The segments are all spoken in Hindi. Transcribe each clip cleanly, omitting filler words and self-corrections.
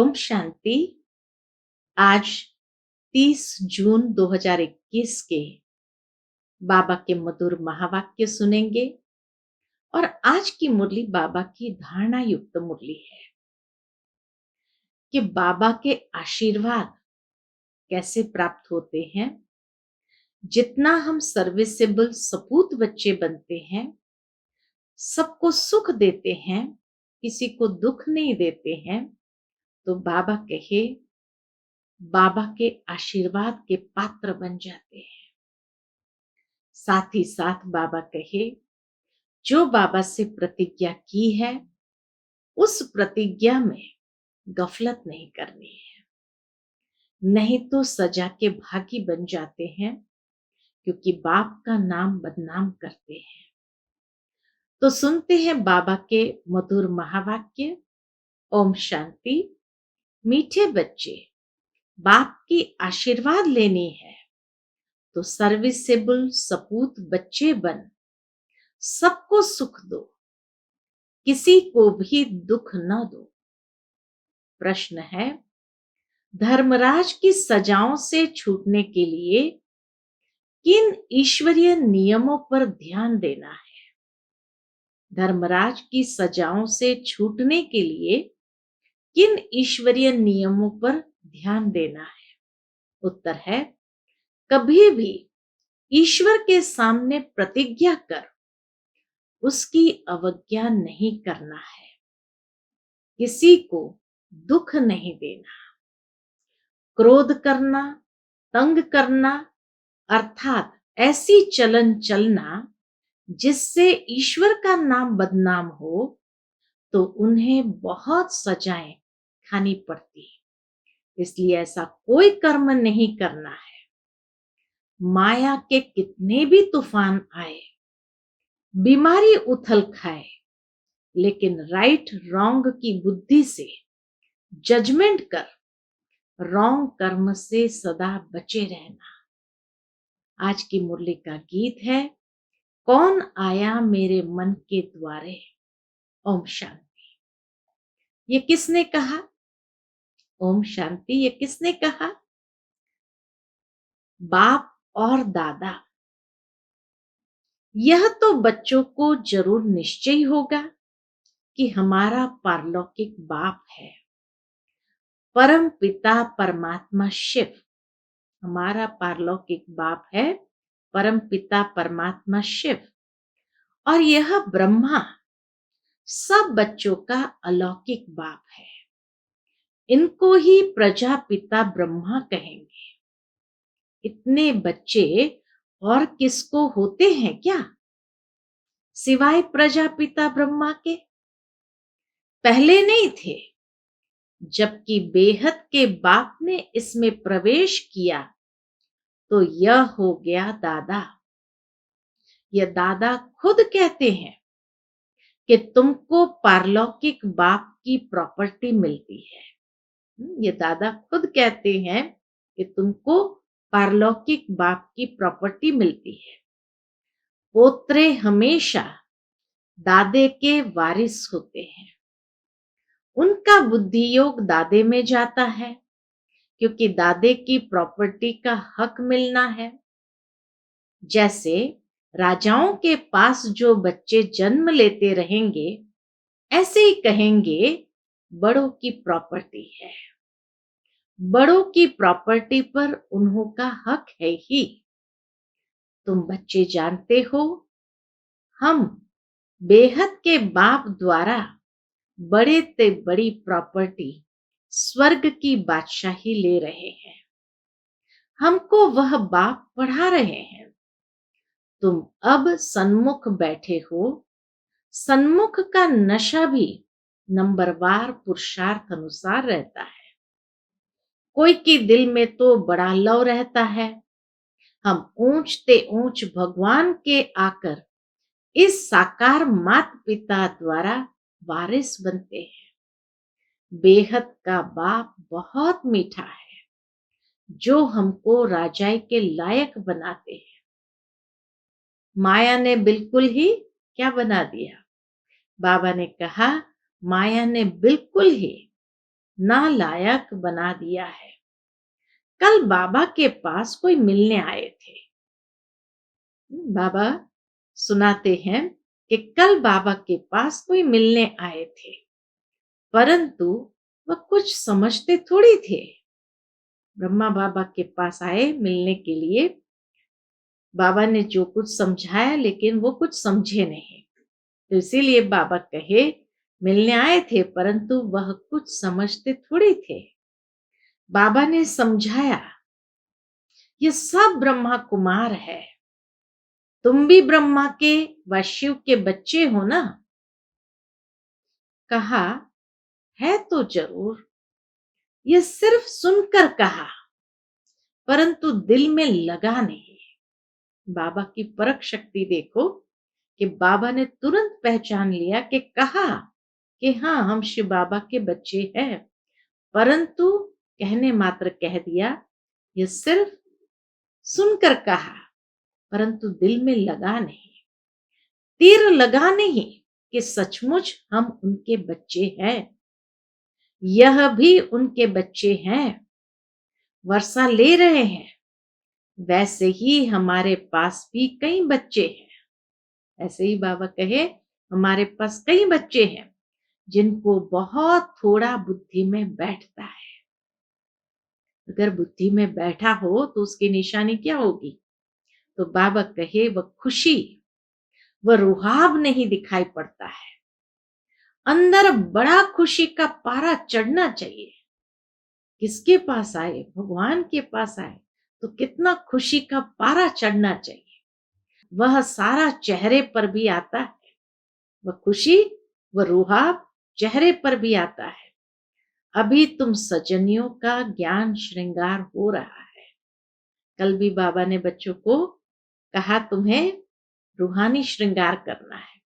ओम शांति। आज 30 जून 2021 के बाबा के मधुर महावाक्य सुनेंगे। और आज की मुरली बाबा की धारणा युक्त मुरली है कि बाबा के आशीर्वाद कैसे प्राप्त होते हैं। जितना हम सर्विसेबल सपूत बच्चे बनते हैं, सबको सुख देते हैं, किसी को दुख नहीं देते हैं, तो बाबा के आशीर्वाद के पात्र बन जाते हैं। साथ ही साथ बाबा कहे, जो बाबा से प्रतिज्ञा की है उस प्रतिज्ञा में गफलत नहीं करनी है, नहीं तो सजा के भागी बन जाते हैं, क्योंकि बाप का नाम बदनाम करते हैं। तो सुनते हैं बाबा के मधुर महावाक्य। ओम शांति। मीठे बच्चे, बाप की आशीर्वाद लेनी है तो सर्विसेबल सपूत बच्चे बन सबको सुख दो, किसी को भी दुख न दो। प्रश्न है, धर्मराज की सजाओं से छूटने के लिए किन ईश्वरीय नियमों पर ध्यान देना है? धर्मराज की सजाओं से छूटने के लिए किन ईश्वरीय नियमों पर ध्यान देना है? उत्तर है, कभी भी ईश्वर के सामने प्रतिज्ञा कर उसकी अवज्ञा नहीं करना है, किसी को दुख नहीं देना। क्रोध करना, तंग करना अर्थात ऐसी चलन चलना जिससे ईश्वर का नाम बदनाम हो, तो उन्हें बहुत सजाएं खानी पड़ती। इसलिए ऐसा कोई कर्म नहीं करना है। माया के कितने भी तूफान आए, बीमारी उथल खाए, लेकिन राइट रॉन्ग की बुद्धि से जजमेंट कर रॉन्ग कर्म से सदा बचे रहना। आज की मुरली का गीत है, कौन आया मेरे मन के द्वारे। ओम शांति। ये किसने कहा? ओम शांति। ये किसने कहा? बाप और दादा। यह तो बच्चों को जरूर निश्चय होगा कि हमारा पारलौकिक बाप है, परम पिता परमात्मा शिव। हमारा पारलौकिक बाप है परम पिता परमात्मा शिव, और यह ब्रह्मा सब बच्चों का अलौकिक बाप है। इनको ही प्रजापिता ब्रह्मा कहेंगे। इतने बच्चे और किसको होते हैं क्या, सिवाय प्रजापिता ब्रह्मा के? पहले नहीं थे। जबकि बेहद के बाप ने इसमें प्रवेश किया तो यह हो गया दादा। यह दादा खुद कहते हैं कि तुमको पारलौकिक बाप की प्रॉपर्टी मिलती है। ये दादा खुद कहते हैं कि तुमको पारलौकिक बाप की प्रॉपर्टी मिलती है। पोत्रे हमेशा दादे के वारिस होते हैं। उनका बुद्धि योग दादे में जाता है, क्योंकि दादे की प्रॉपर्टी का हक मिलना है। जैसे राजाओं के पास जो बच्चे जन्म लेते रहेंगे, ऐसे ही कहेंगे बड़ों की प्रॉपर्टी है। बड़ों की प्रॉपर्टी पर उन्हों का हक है ही। तुम बच्चे जानते हो, हम बेहद के बाप द्वारा बड़े ते बड़ी प्रॉपर्टी स्वर्ग की बादशाही ले रहे हैं। हमको वह बाप पढ़ा रहे हैं। तुम अब सन्मुख बैठे हो। सन्मुख का नशा भी नंबरवार पुरुषार्थ अनुसार रहता है। कोई के दिल में तो बड़ा लव रहता है। हम ऊंचते ऊंच भगवान के आकर इस साकार माता पिता द्वारा वारिस बनते हैं। बेहद का बाप बहुत मीठा है, जो हमको राजाई के लायक बनाते हैं। माया ने बिल्कुल ही क्या बना दिया? बाबा ने कहा, माया ने बिल्कुल ही नालायक बना दिया है। कल बाबा के पास कोई मिलने आए थे। बाबा सुनाते हैं कि कल बाबा के पास कोई मिलने आए थे, परंतु वह कुछ समझते थोड़ी थे। ब्रह्मा बाबा के पास आए मिलने के लिए। बाबा ने जो कुछ समझाया, लेकिन वो कुछ समझे नहीं। तो इसीलिए बाबा कहे मिलने आए थे, परंतु वह कुछ समझते थोड़ी थे। बाबा ने समझाया, ये सब ब्रह्मा कुमार है। तुम भी ब्रह्मा के व शिव के बच्चे हो ना? कहा, है तो जरूर। ये सिर्फ सुनकर कहा, परंतु दिल में लगा नहीं। बाबा की परख शक्ति देखो कि बाबा ने तुरंत पहचान लिया कि कहा कि हाँ, हम शिव बाबा के बच्चे हैं, परंतु कहने मात्र कह दिया। ये सिर्फ सुनकर कहा, परंतु दिल में लगा नहीं, तीर लगा नहीं कि सचमुच हम उनके बच्चे हैं। यह भी उनके बच्चे हैं, वर्षा ले रहे हैं। वैसे ही हमारे पास भी कई बच्चे हैं। ऐसे ही बाबा कहे, हमारे पास कई बच्चे हैं जिनको बहुत थोड़ा बुद्धि में बैठता है। अगर बुद्धि में बैठा हो तो उसकी निशानी क्या होगी? तो बाबा कहे, वह खुशी, वह रुहाब नहीं दिखाई पड़ता है। अंदर बड़ा खुशी का पारा चढ़ना चाहिए। किसके पास आए? भगवान के पास आए तो कितना खुशी का पारा चढ़ना चाहिए। वह सारा चेहरे पर भी आता है। वह खुशी, वह रुहाब चेहरे पर भी आता है। अभी तुम सजनियों का ज्ञान श्रृंगार हो रहा है। कल भी बाबा ने बच्चों को कहा, तुम्हें रूहानी श्रृंगार करना है।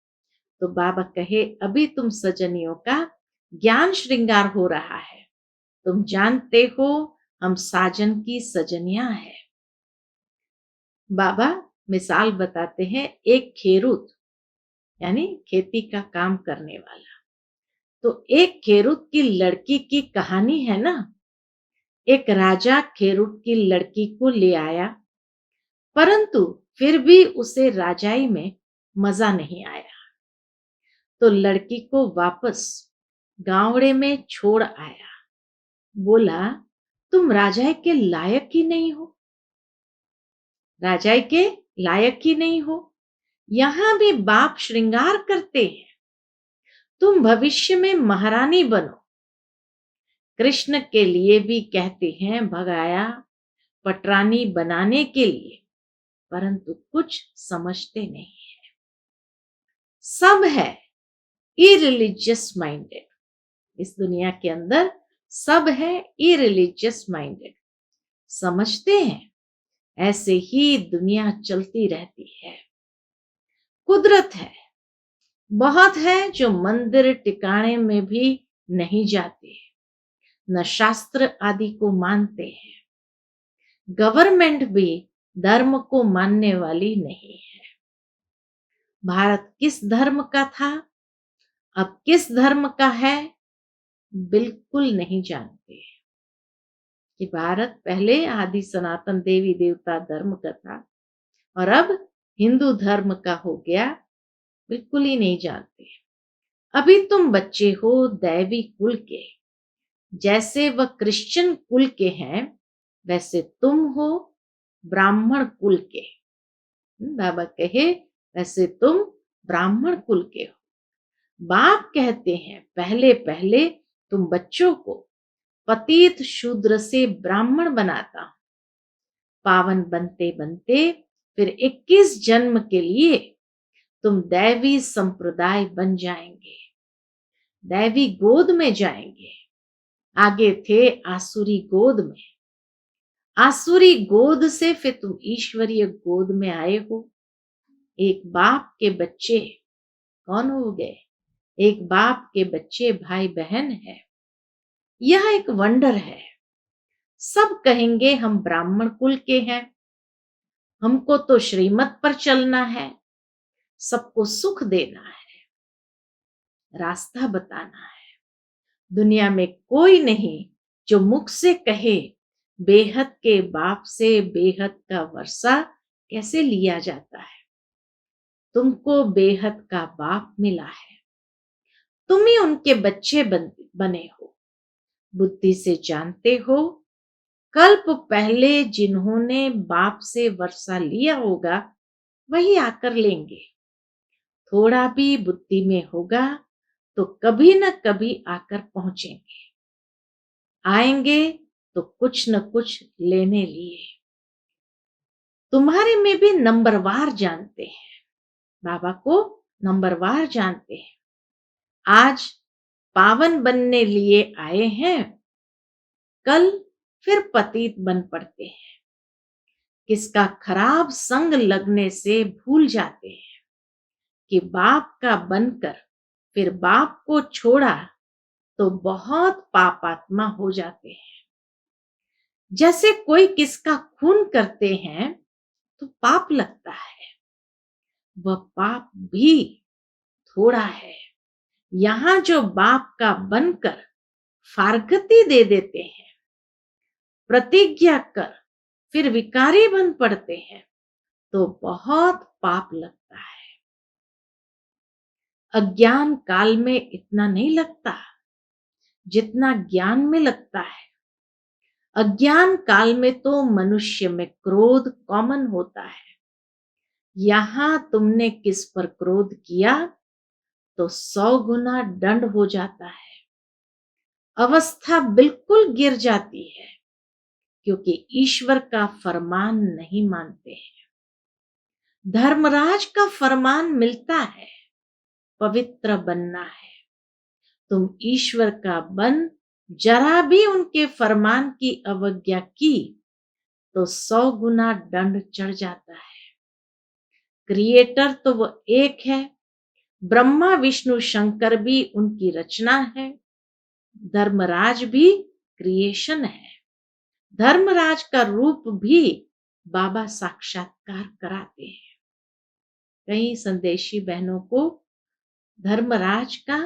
तो बाबा कहे, अभी तुम सजनियों का ज्ञान श्रृंगार हो रहा है। तुम जानते हो हम साजन की सजनियां हैं। बाबा मिसाल बताते हैं, एक खेरूत यानी खेती का काम करने वाला। तो एक खेरूत की लड़की की कहानी है ना। एक राजा खेरूत की लड़की को ले आया, परंतु फिर भी उसे राजाई में मजा नहीं आया। तो लड़की को वापस गावड़े में छोड़ आया। बोला, तुम राजाई के लायक ही नहीं हो, राजाई के लायक ही नहीं हो। यहां भी बाप श्रृंगार करते हैं, तुम भविष्य में महारानी बनो। कृष्ण के लिए भी कहते हैं, भगाया पटरानी बनाने के लिए, परंतु कुछ समझते नहीं है। सब है इरिलीजियस माइंडेड। इस दुनिया के अंदर सब है इरिलीजियस माइंडेड। समझते हैं, ऐसे ही दुनिया चलती रहती है। कुदरत है, बहुत है जो मंदिर टिकाणे में भी नहीं जाते, न शास्त्र आदि को मानते हैं। गवर्नमेंट भी धर्म को मानने वाली नहीं है। भारत किस धर्म का था, अब किस धर्म का है, बिल्कुल नहीं जानते कि भारत पहले आदि सनातन देवी देवता धर्म का था और अब हिंदू धर्म का हो गया, बिल्कुल ही नहीं जानते। अभी तुम बच्चे हो दैवी कुल के। जैसे वह क्रिश्चियन कुल के हैं, वैसे तुम हो ब्राह्मण कुल के। बाबा कहे, वैसे तुम ब्राह्मण कुल के हो। बाप कहते हैं, पहले पहले तुम बच्चों को पतित शूद्र से ब्राह्मण बनाता हूं। पावन बनते बनते फिर 21 जन्म के लिए तुम दैवी संप्रदाय बन जाएंगे, दैवी गोद में जाएंगे। आगे थे आसुरी गोद में, आसुरी गोद से फिर तुम ईश्वरीय गोद में आए हो। एक बाप के बच्चे कौन हो गए? एक बाप के बच्चे भाई बहन है। यह एक वंडर है। सब कहेंगे हम ब्राह्मण कुल के हैं, हमको तो श्रीमत पर चलना है, सबको सुख देना है, रास्ता बताना है। दुनिया में कोई नहीं जो मुख से कहे बेहद के बाप से बेहद का वर्षा कैसे लिया जाता है। तुमको बेहद का बाप मिला है, तुम ही उनके बच्चे बने हो। बुद्धि से जानते हो, कल्प पहले जिन्होंने बाप से वर्षा लिया होगा वही आकर लेंगे। थोड़ा भी बुद्धि में होगा तो कभी न कभी आकर पहुंचेंगे, आएंगे तो कुछ न कुछ लेने लिए। तुम्हारे में भी नंबरवार जानते हैं, बाबा को नंबरवार जानते हैं। आज पावन बनने लिए आए हैं, कल फिर पतित बन पड़ते हैं। किसका खराब संग लगने से भूल जाते हैं कि बाप का बनकर फिर बाप को छोड़ा तो बहुत पापात्मा हो जाते हैं। जैसे कोई किसका खून करते हैं तो पाप लगता है, वह पाप भी थोड़ा है। यहां जो बाप का बनकर फारगती दे देते हैं, प्रतिज्ञा कर फिर विकारी बन पड़ते हैं, तो बहुत पाप लगता है। अज्ञान काल में इतना नहीं लगता जितना ज्ञान में लगता है। अज्ञान काल में तो मनुष्य में क्रोध कॉमन होता है। यहां तुमने किस पर क्रोध किया तो 100 गुना दंड हो जाता है। अवस्था बिल्कुल गिर जाती है, क्योंकि ईश्वर का फरमान नहीं मानते हैं। धर्मराज का फरमान मिलता है, पवित्र बनना है। तुम ईश्वर का बन जरा भी उनके फरमान की अवज्ञा की तो 100 गुना दंड चढ़ जाता है। क्रिएटर तो वो एक है, ब्रह्मा विष्णु शंकर भी उनकी रचना है। धर्मराज भी क्रिएशन है। धर्मराज का रूप भी बाबा साक्षात्कार कराते हैं। कई संदेशी बहनों को धर्मराज का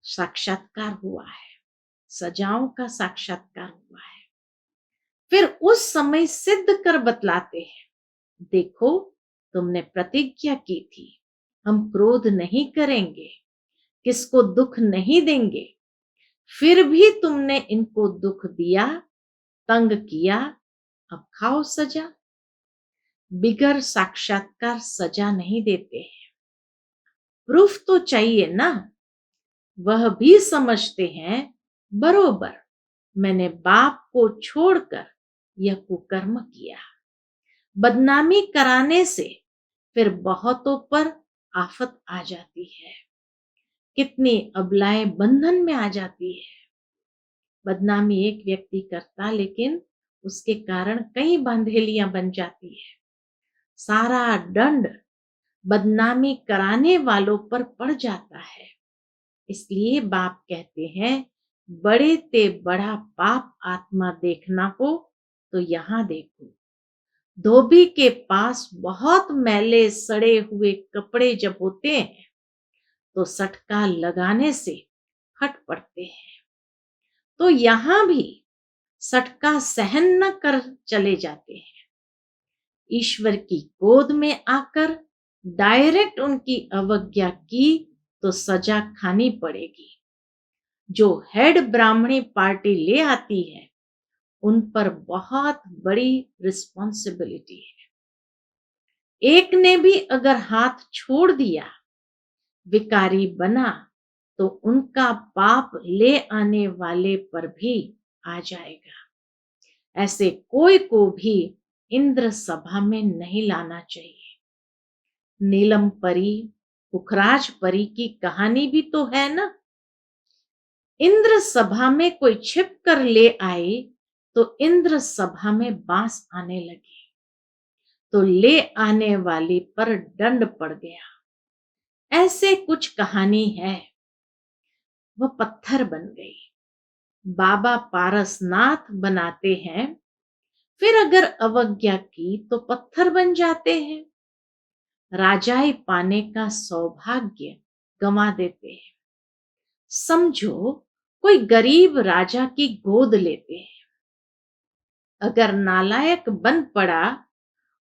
साक्षात्कार हुआ है, सजाओं का साक्षात्कार हुआ है। फिर उस समय सिद्ध कर बतलाते हैं, देखो तुमने प्रतिज्ञा की थी, हम क्रोध नहीं करेंगे, किसको दुख नहीं देंगे, फिर भी तुमने इनको दुख दिया, तंग किया, अब खाओ सजा। बिगर साक्षात्कार सजा नहीं देते हैं। प्रूफ तो चाहिए ना। वह भी समझते हैं बरोबर मैंने बाप को छोड़कर यह कुकर्म किया। बदनामी कराने से फिर बहुतों पर आफत आ जाती है। कितनी अबलाएं बंधन में आ जाती है। बदनामी एक व्यक्ति करता, लेकिन उसके कारण कई बांधेलियां बन जाती है। सारा दंड बदनामी कराने वालों पर पड़ जाता है। इसलिए बाप कहते हैं, बड़े ते बड़ा पाप आत्मा देखना हो तो यहां देखो। धोबी के पास बहुत मैले सड़े हुए कपड़े जब होते हैं तो सटका लगाने से फट पड़ते हैं, तो यहां भी सटका सहन न कर चले जाते हैं। ईश्वर की गोद में आकर डायरेक्ट उनकी अवज्ञा की तो सजा खानी पड़ेगी। जो हेड ब्राह्मणी पार्टी ले आती है उन पर बहुत बड़ी रिस्पॉन्सिबिलिटी है। एक ने भी अगर हाथ छोड़ दिया, विकारी बना, तो उनका पाप ले आने वाले पर भी आ जाएगा। ऐसे कोई को भी इंद्र सभा में नहीं लाना चाहिए। नीलम परी, पुखराज परी की कहानी भी तो है ना। इंद्र सभा में कोई छिप कर ले आए तो इंद्र सभा में बांस आने लगे, तो ले आने वाली पर दंड पड़ गया। ऐसे कुछ कहानी है। वह पत्थर बन गई। बाबा पारसनाथ बनाते हैं, फिर अगर अवज्ञा की तो पत्थर बन जाते हैं। राजाई पाने का सौभाग्य गंवा देते हैं। समझो कोई गरीब राजा की गोद लेते हैं। अगर नालायक बन पड़ा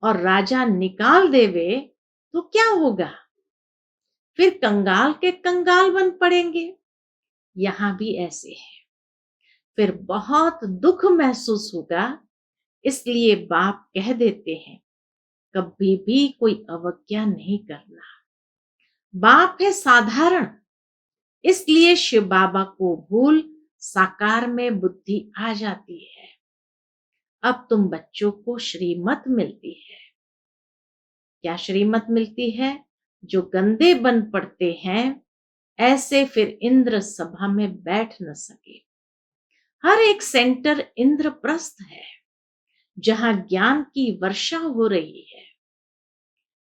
और राजा निकाल देवे तो क्या होगा? फिर कंगाल के कंगाल बन पड़ेंगे। यहाँ भी ऐसे है। फिर बहुत दुख महसूस होगा। इसलिए बाप कह देते हैं कभी भी कोई अवज्ञा नहीं करना। बाप है साधारण, इसलिए शिव बाबा को भूल साकार में बुद्धि आ जाती है। अब तुम बच्चों को श्रीमत मिलती है। क्या श्रीमत मिलती है? जो गंदे बन पड़ते हैं ऐसे फिर इंद्र सभा में बैठ न सके। हर एक सेंटर इंद्रप्रस्थ है जहां ज्ञान की वर्षा हो रही है।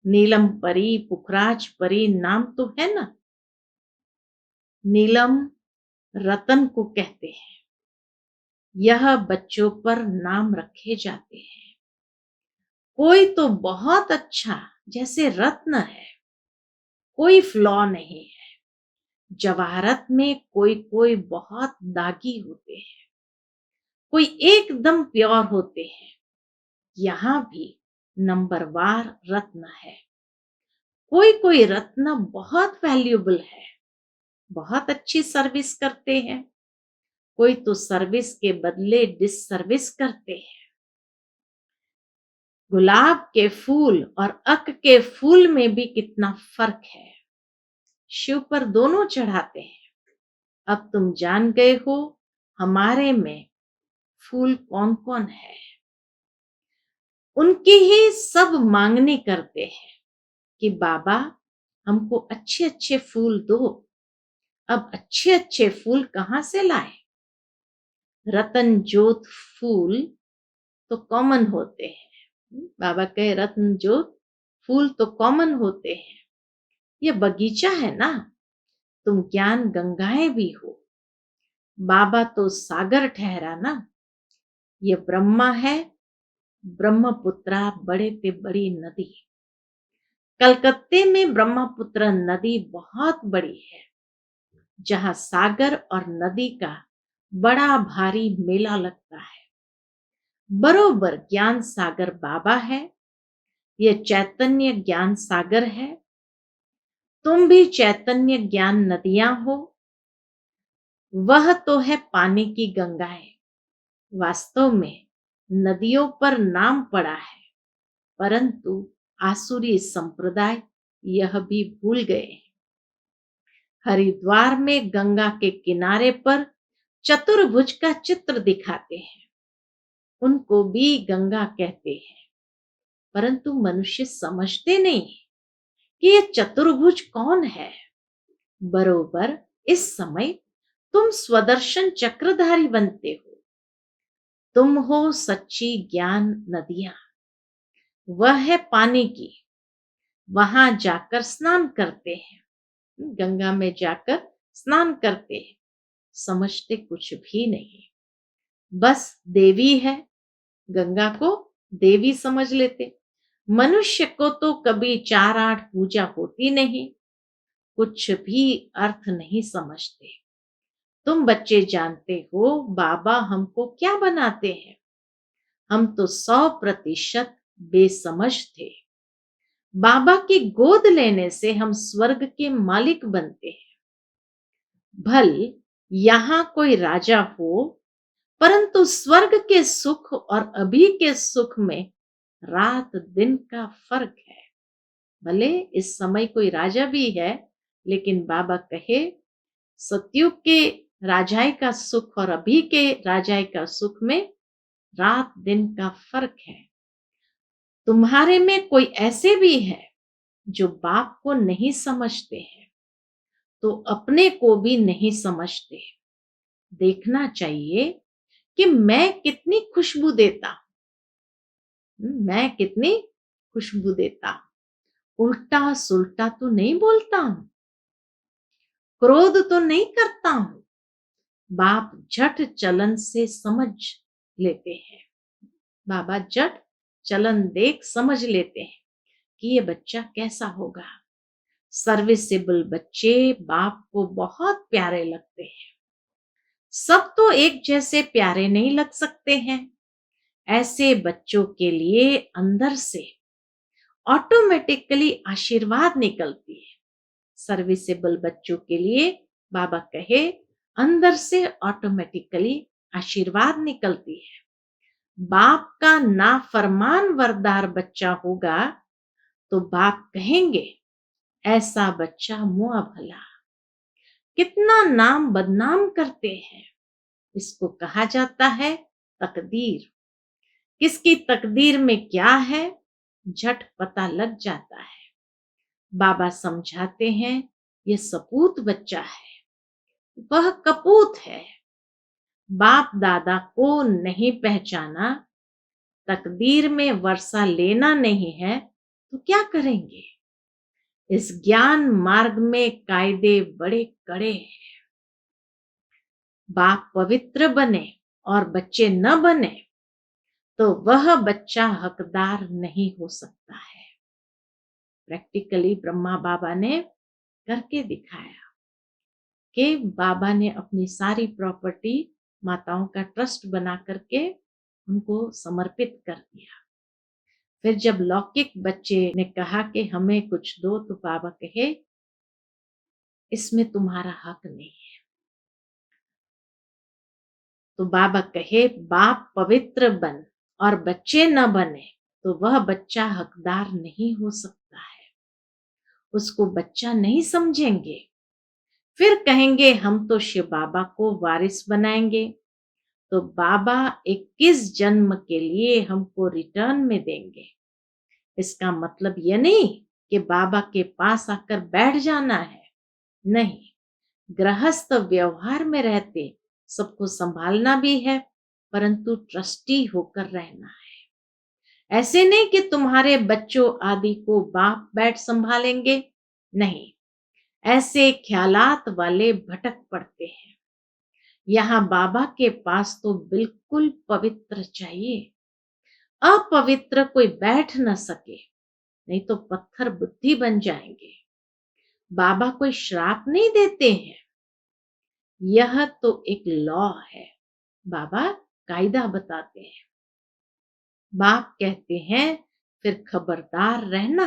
नीलम परी, पुखराज परी नाम तो है ना। नीलम रतन को कहते हैं। यह बच्चों पर नाम रखे जाते हैं। कोई तो बहुत अच्छा जैसे रत्न है, कोई फ्लॉ नहीं है। जवाहरत में कोई कोई बहुत दागी होते हैं, कोई एकदम प्योर होते हैं। यहाँ भी नंबरवार रत्न है। कोई कोई रत्न बहुत वैल्यूएबल है, बहुत अच्छी सर्विस करते हैं। कोई तो सर्विस के बदले डिससर्विस करते हैं। गुलाब के फूल और अक के फूल में भी कितना फर्क है। शिव पर दोनों चढ़ाते हैं। अब तुम जान गए हो हमारे में फूल कौन कौन है। उनकी ही सब मांगनी करते हैं कि बाबा हमको अच्छे अच्छे फूल दो। अब अच्छे अच्छे फूल कहाँ से लाए? रतन जोत फूल तो कॉमन होते हैं। बाबा कहे रत्न जोत फूल तो कॉमन होते हैं। ये बगीचा है ना, तुम ज्ञान गंगाएं भी हो। बाबा तो सागर ठहरा ना। ये ब्रह्मा है, ब्रह्मपुत्रा बड़े ते बड़ी नदी। कलकत्ते में ब्रह्मपुत्र नदी बहुत बड़ी है, जहां सागर और नदी का बड़ा भारी मेला लगता है। बरोबर ज्ञान सागर बाबा है। यह चैतन्य ज्ञान सागर है। तुम भी चैतन्य ज्ञान नदियां हो। वह तो है पानी की गंगाएं। वास्तव में नदियों पर नाम पड़ा है, परंतु आसुरी संप्रदाय यह भी भूल गए। हरिद्वार में गंगा के किनारे पर चतुर्भुज का चित्र दिखाते हैं। उनको भी गंगा कहते हैं, परंतु मनुष्य समझते नहीं कि ये चतुर्भुज कौन है। बरोबर इस समय तुम स्वदर्शन चक्रधारी बनते हो। तुम हो सच्ची ज्ञान नदियां। वह है पानी की। वहां जाकर स्नान करते हैं। गंगा में जाकर स्नान करते हैं। समझते कुछ भी नहीं, बस देवी है। गंगा को देवी समझ लेते। मनुष्य को तो कभी 4-8 पूजा होती नहीं, कुछ भी अर्थ नहीं समझते। तुम बच्चे जानते हो बाबा हमको क्या बनाते हैं। हम तो 100% बेसमझ थे। बाबा की गोद लेने से हम स्वर्ग के मालिक बनते हैं। भल यहाँ कोई राजा हो, परंतु स्वर्ग के सुख और अभी के सुख में रात दिन का फर्क है। भले इस समय कोई राजा भी है, लेकिन बाबा कहे सतयुग के राजाई का सुख और अभी के राजाई का सुख में रात दिन का फर्क है। तुम्हारे में कोई ऐसे भी है जो बाप को नहीं समझते हैं, तो अपने को भी नहीं समझते। देखना चाहिए कि मैं कितनी खुशबू देता हूं। मैं कितनी खुशबू देता हूं। उल्टा सुल्टा तो नहीं बोलता हूं, क्रोध तो नहीं करता हूं। बाप झट चलन से समझ लेते हैं। बाबा झट चलन देख समझ लेते हैं कि ये बच्चा कैसा होगा। सर्विसेबल बच्चे बाप को बहुत प्यारे लगते हैं। सब तो एक जैसे प्यारे नहीं लग सकते हैं। ऐसे बच्चों के लिए अंदर से ऑटोमेटिकली आशीर्वाद निकलती है। सर्विसेबल बच्चों के लिए बाबा कहे अंदर से ऑटोमेटिकली आशीर्वाद निकलती है। बाप का नाफरमान वरदार बच्चा होगा तो बाप कहेंगे ऐसा बच्चा मुआ भला, कितना नाम बदनाम करते हैं। इसको कहा जाता है तकदीर। किसकी तकदीर में क्या है झट पता लग जाता है। बाबा समझाते हैं ये सपूत बच्चा है, वह कपूत है। बाप दादा को नहीं पहचाना, तकदीर में वर्षा लेना नहीं है तो क्या करेंगे। इस ज्ञान मार्ग में कायदे बड़े कड़े हैं। बाप पवित्र बने और बच्चे न बने तो वह बच्चा हकदार नहीं हो सकता है। प्रैक्टिकली ब्रह्मा बाबा ने करके दिखाया कि बाबा ने अपनी सारी प्रॉपर्टी माताओं का ट्रस्ट बना करके उनको समर्पित कर दिया। फिर जब लौकिक बच्चे ने कहा कि हमें कुछ दो तो बाबा कहे इसमें तुम्हारा हक नहीं है। तो बाबा कहे बाप पवित्र बन और बच्चे न बने तो वह बच्चा हकदार नहीं हो सकता है। उसको बच्चा नहीं समझेंगे। फिर कहेंगे हम तो शिव बाबा को वारिस बनाएंगे, तो बाबा 21 जन्म के लिए हमको रिटर्न में देंगे। इसका मतलब यह नहीं कि बाबा के पास आकर बैठ जाना है, नहीं। गृहस्थ व्यवहार में रहते सबको संभालना भी है, परंतु ट्रस्टी होकर रहना है। ऐसे नहीं कि तुम्हारे बच्चों आदि को बाप बैठ संभालेंगे, नहीं। ऐसे ख्यालात वाले भटक पड़ते हैं। यहाँ बाबा के पास तो बिल्कुल पवित्र चाहिए। अपवित्र कोई बैठ न सके, नहीं तो पत्थर बुद्धि बन जाएंगे। बाबा कोई श्राप नहीं देते हैं, यह तो एक लॉ है। बाबा कायदा बताते हैं। बाप कहते हैं फिर खबरदार रहना,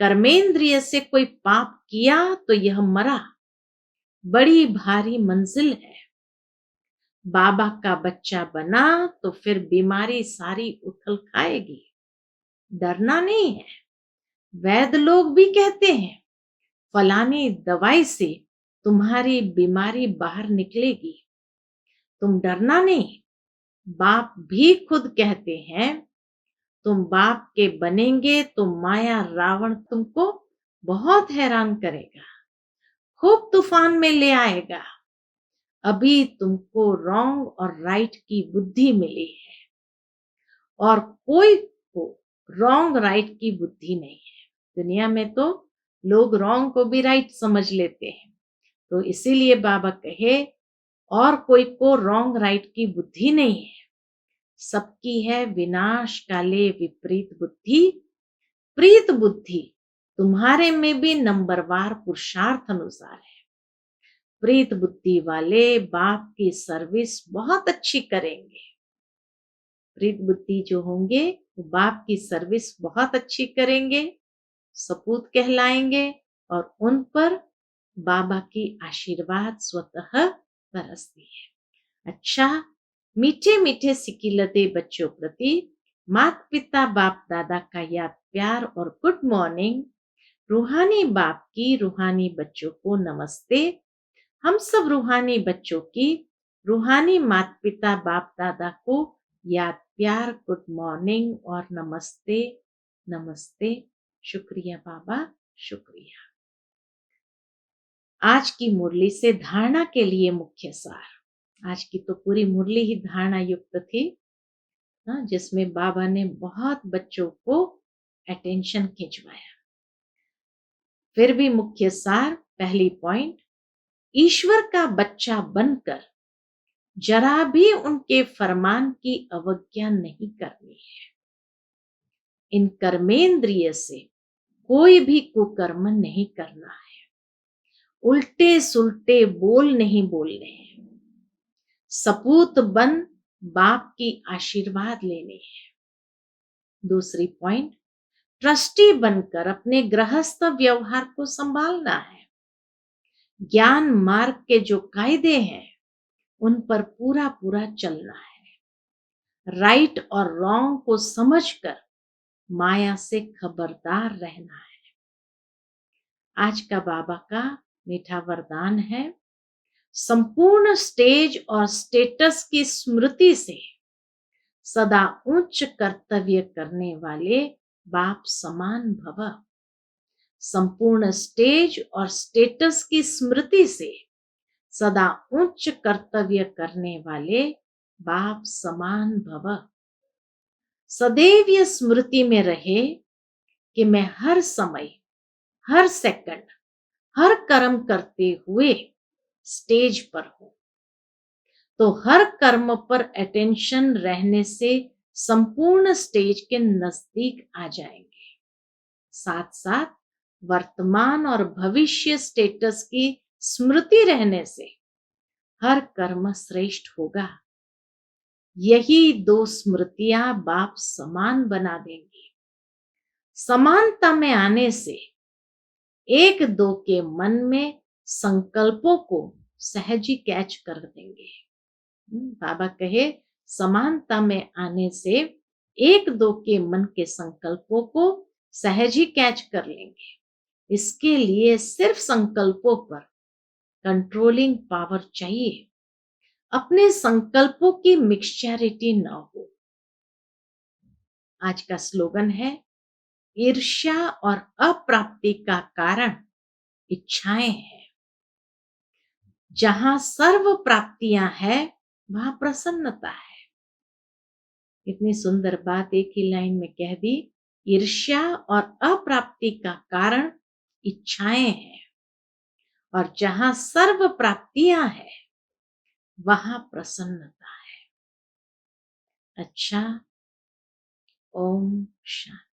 कर्मेंद्रिय से कोई पाप किया तो यह मरा, बड़ी भारी मंजिल है। बाबा का बच्चा बना तो फिर बीमारी सारी उथल खाएगी। डरना नहीं है। वैद्य लोग भी कहते हैं फलानी दवाई से तुम्हारी बीमारी बाहर निकलेगी, तुम डरना नहीं। बाप भी खुद कहते हैं तुम बाप के बनेंगे तो माया रावण तुमको बहुत हैरान करेगा, खूब तूफान में ले आएगा। अभी तुमको रॉन्ग और राइट की बुद्धि मिली है और कोई को रॉन्ग राइट की बुद्धि नहीं है। दुनिया में तो लोग रॉन्ग को भी राइट समझ लेते हैं, तो इसीलिए बाबा कहे और कोई को रॉन्ग राइट की बुद्धि नहीं है। सबकी है विनाश काले विपरीत बुद्धि, प्रीत बुद्धि तुम्हारे में भी नंबरवार पुरुषार्थ अनुसार है। प्रीत बुद्धि वाले बाप की सर्विस बहुत अच्छी करेंगे। प्रीत बुद्धि जो होंगे वो बाप की सर्विस बहुत अच्छी करेंगे, सपूत कहलाएंगे और उन पर बाबा की आशीर्वाद स्वतः बरसती है। अच्छा, मीठे मीठे सिकिलते बच्चों प्रति माता पिता बाप दादा का याद प्यार और गुड मॉर्निंग। रूहानी बाप की रूहानी बच्चों को नमस्ते। हम सब रूहानी बच्चों की रूहानी माता पिता बाप दादा को याद प्यार गुड मॉर्निंग और नमस्ते नमस्ते। शुक्रिया बाबा, शुक्रिया। आज की मुरली से धारणा के लिए मुख्य सार। आज की तो पूरी मुरली ही धारणा युक्त थी, जिसमें बाबा ने बहुत बच्चों को अटेंशन खिंचवाया। फिर भी मुख्य सार, पहली पॉइंट, ईश्वर का बच्चा बनकर जरा भी उनके फरमान की अवज्ञा नहीं करनी है। इन कर्मेंद्रिय से कोई भी कुकर्म नहीं करना है, उल्टे सुलटे बोल नहीं बोलने हैं, सपूत बन बाप की आशीर्वाद लेने हैं। दूसरी पॉइंट, ट्रस्टी बनकर अपने गृहस्थ व्यवहार को संभालना है। ज्ञान मार्ग के जो कायदे हैं उन पर पूरा पूरा चलना है। राइट और रॉन्ग को समझकर माया से खबरदार रहना है। आज का बाबा का मीठा वरदान है, संपूर्ण स्टेज और स्टेटस की स्मृति से सदा उच्च कर्तव्य करने वाले बाप समान भव। संपूर्ण स्टेज और स्टेटस की स्मृति से सदा उच्च कर्तव्य करने वाले बाप समान भव। सदैव यह स्मृति में रहे कि मैं हर समय, हर सेकंड, हर कर्म करते हुए स्टेज पर हूं। तो हर कर्म पर अटेंशन रहने से संपूर्ण स्टेज के नजदीक आ जाएंगे। साथ साथ वर्तमान और भविष्य स्टेटस की स्मृति रहने से हर कर्म श्रेष्ठ होगा। यही दो स्मृतियां बाप समान बना देंगी। समानता में आने से एक दो के मन में संकल्पों को सहज ही कैच कर देंगे। बाबा कहे, समानता में आने से एक दो के मन के संकल्पों को सहज ही कैच कर लेंगे। इसके लिए सिर्फ संकल्पों पर कंट्रोलिंग पावर चाहिए। अपने संकल्पों की मिक्सचरिटी न हो। आज का स्लोगन है, ईर्ष्या और अप्राप्ति का कारण इच्छाएं हैं। जहां सर्व प्राप्तियां है वहां प्रसन्नता है। इतनी सुंदर बात एक ही लाइन में कह दी। ईर्ष्या और अप्राप्ति का कारण इच्छाएं हैं, और जहां सर्व प्राप्तियां है वहां प्रसन्नता है। अच्छा, ओम शांति।